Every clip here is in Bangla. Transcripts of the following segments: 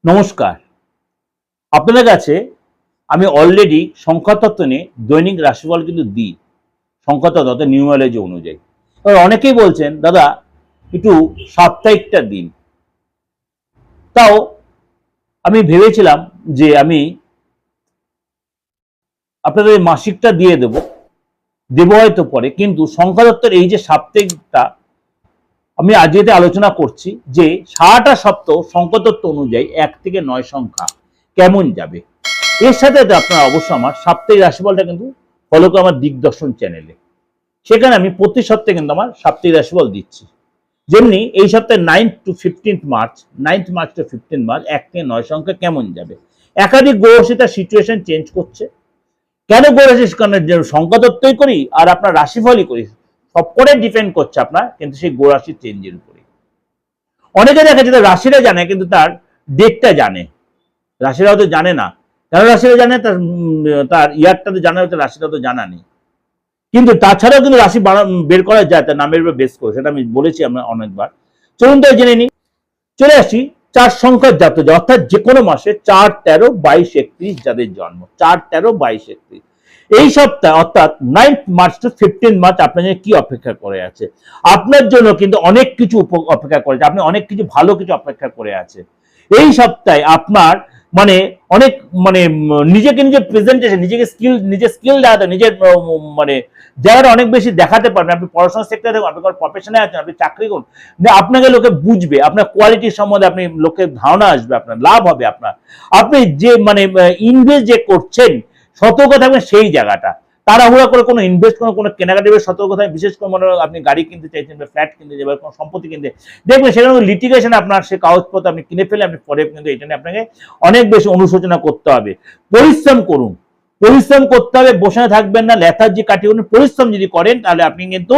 নমস্কার। আপনাদের কাছে আমি অলরেডি সংখ্যাতত্ত্ব নিয়ে দৈনিক রাশিফল কিন্তু দিই, সংখ্যাতত্ত্ব অর্থাৎ নিউমারোলজি অনুযায়ী। এবার অনেকেই বলছেন দাদা একটু সাপ্তাহিকটা দিন। তাও আমি ভেবেছিলাম যে আমি আপনাদের মাসিকটা দিয়ে দেব হয়তো পরে, কিন্তু সংখ্যাতত্ত্বের এই যে সাপ্তাহিকটা আমি আজকে আলোচনা করছি যে সারাটা সপ্তাহ সংখ্যাতত্ত্ব অনুযায়ী 1 থেকে 9 সংখ্যা কেমন যাবে। এর সাথে আপনারা অবশ্যই আমার সাপ্তাহিক রাশিফলটা কিন্তু ফলো করে আমার দিগদর্শন চ্যানেলে, সেখানে আমি প্রতি সপ্তাহে কিন্তু আমার সাপ্তাহিক রাশিফল দিচ্ছি। যেমনি এই সপ্তাহে 9th to 15th March, 9th March to 15th March 1 থেকে 9 সংখ্যা কেমন যাবে। একাধিক গ্রহরাশি তার সিচুয়েশন চেঞ্জ করছে। কেন গ্রহরাশি সংখ্যাতত্ত্বই করি আর আপনার রাশিফলই করি, সবকটাই ডিপেন্ড করছে আপনার কিন্তু সেই গ্রহরাশির চেঞ্জের উপরে। অনেকে দেখা যায় রাশিরা জানে কিন্তু তার ডেটটা জানে, রাশিরা হয়তো জানে না। কেন রাশিরা জানে, তার ইয়ারটা তো জানা, হয়তো রাশিটা তো জানা নেই। কিন্তু তাছাড়াও কিন্তু রাশি বের করা যায় তার নামের উপর বেস করে, সেটা আমি বলেছি আমরা অনেকবার। চলুন তাই জেনে নিই। চলে আসি 4 সংখ্যার জাতক, অর্থাৎ যে কোনো মাসে 4, 13, 22, 31 যাদের জন্ম, 4, 13, 22, 31 এই সপ্তাহে অর্থাৎ 9th March two 15th March আপনার কি অপেক্ষা করে আছে। আপনার জন্য কিন্তু অনেক কিছু অপেক্ষা করেছে, আপনি অনেক কিছু ভালো কিছু অপেক্ষা করে আছে এই সপ্তাহে। আপনার মানে অনেক নিজেকে নিজের প্রেজেন্টেশন, নিজের স্কিল দেখাতে, নিজের মানে জায়গাটা অনেক বেশি দেখাতে পারবেন। আপনি পড়াশোনার সেক্টরে, আপনি প্রফেশনে আছেন, আপনি চাকরি করুন, আপনাকে লোকে বুঝবে, আপনার কোয়ালিটির সম্বন্ধে আপনি লোকের ধারণা আসবে, আপনার লাভ হবে। আপনি যে ইনভেস্ট যে করছেন, সতর্ক থাকবেন সেই জায়গাটা। তাড়াহুড়া করে কোনো ইনভেস্ট কোনো কেনাকাটি সতর্ক থাকবেন। বিশেষ করে মনে হয় আপনি গাড়ি কিনতে চাইছেন বা ফ্ল্যাট কিনতে যাবেন, কোনো সম্পত্তি কিনতে, দেখবেন সেখানে লিটিগেশন আপনার সে কাগজপত্র আপনি কিনে ফেলে আপনি পরে কিন্তু এটা নিয়ে আপনাকে অনেক বেশি অনুশোচনা করতে হবে। পরিশ্রম করুন, পরিশ্রম করতে হবে, বসে থাকবেন না, লেথার্জি কাটিয়ে পরিশ্রম যদি করেন তাহলে আপনি কিন্তু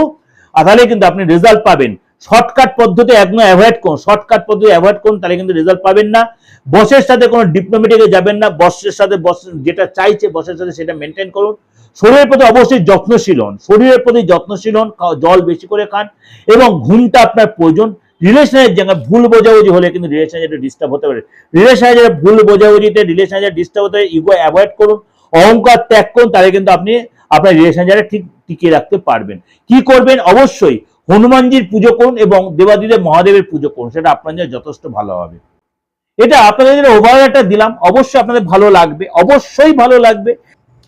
আপনি রেজাল্ট পাবেন। শর্টকাট পদ্ধতি একদম অ্যাভয়েড করুন, শর্টকাট পদ্ধতি অ্যাভয়েড করুন, তাহলে কিন্তু রেজাল্ট পাবেন না। বসের সাথে কোনো ডিপ্লোমেটিকে যাবেন না, বসের সাথে বস যেটা চাইছে বসের সাথে সেটা মেনটেন করুন। শরীরের প্রতি অবশ্যই যত্নশীল হন, শরীরের প্রতি যত্নশীল হন, জল বেশি করে খান এবং ঘুমটা আপনার প্রয়োজন। রিলেশনের জায়গায় ভুল বোঝাবুঝি হলে কিন্তু রিলেশনে যেটা ডিস্টার্ব হতে পারে, রিলেশনে যেটা ভুল বোঝাবুঝিতে রিলেশনে যেটা ডিস্টার্ব হতে পারে, ইগো অ্যাভয়েড করুন, অহংকার ত্যাগ করুন, তাহলে কিন্তু আপনি আপনার রিলেশন যেটা ঠিক টিকিয়ে রাখতে পারবেন। কি করবেন, অবশ্যই হনুমানজির পুজো করুন এবং দেবাদিদেব মহাদেবের পুজো করুন, সেটা আপনার জন্য যথেষ্ট ভালো হবে। এটা আপনাদের জন্য ওভারঅল একটা দিলাম, অবশ্যই আপনাদের ভালো লাগবে, অবশ্যই ভালো লাগবে।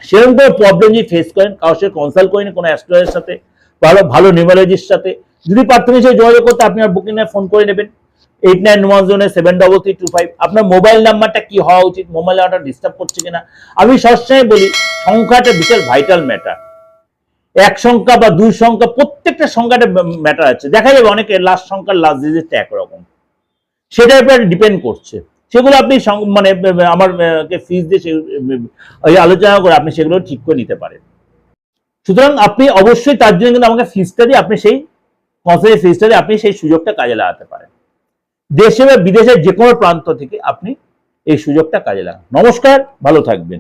সেরকম কোনো প্রবলেম যদি ফেস করেন, কারোর সাথে কনসাল্ট করেন, কোনো অ্যাস্ট্রোলজারের সাথে, ভালো নিউমারোলজিস্ট সাথে যদি প্রাথমিক হিসেবে যোগাযোগ করতে, আপনি আর বুকিং ফোন করে নেবেন 8910733325। আপনার মোবাইল নাম্বারটা কি হওয়া উচিত, মোবাইল নাম্বারটা ডিস্টার্ব করছে কিনা। আমি সবসময় বলি সংখ্যাটা বিশাল ভাইটাল ম্যাটার। 1 সংখ্যা বা 2 সংখ্যা, প্রত্যেকটা সংখ্যাটা ম্যাটার আছে। দেখা যাবে অনেকে লাস্ট সংখ্যার লাস্ট ডিজিটটা একরকম, সেটার উপর ডিপেন্ড করছে। সেগুলো আপনি আমার ফিস দিয়ে আলোচনা করে আপনি সেগুলো ঠিক করে নিতে পারেন। সুতরাং আপনি অবশ্যই তার জন্য কিন্তু আমাকে ফিসটা দিয়ে আপনি সেই কনসালটেন্সি ফিসটা দিয়ে আপনি সেই সুযোগটা কাজে লাগাতে পারেন। দেশে বা বিদেশের যে কোনো প্রান্ত থেকে আপনি এই সুযোগটা কাজে লাগান। নমস্কার, ভালো থাকবেন।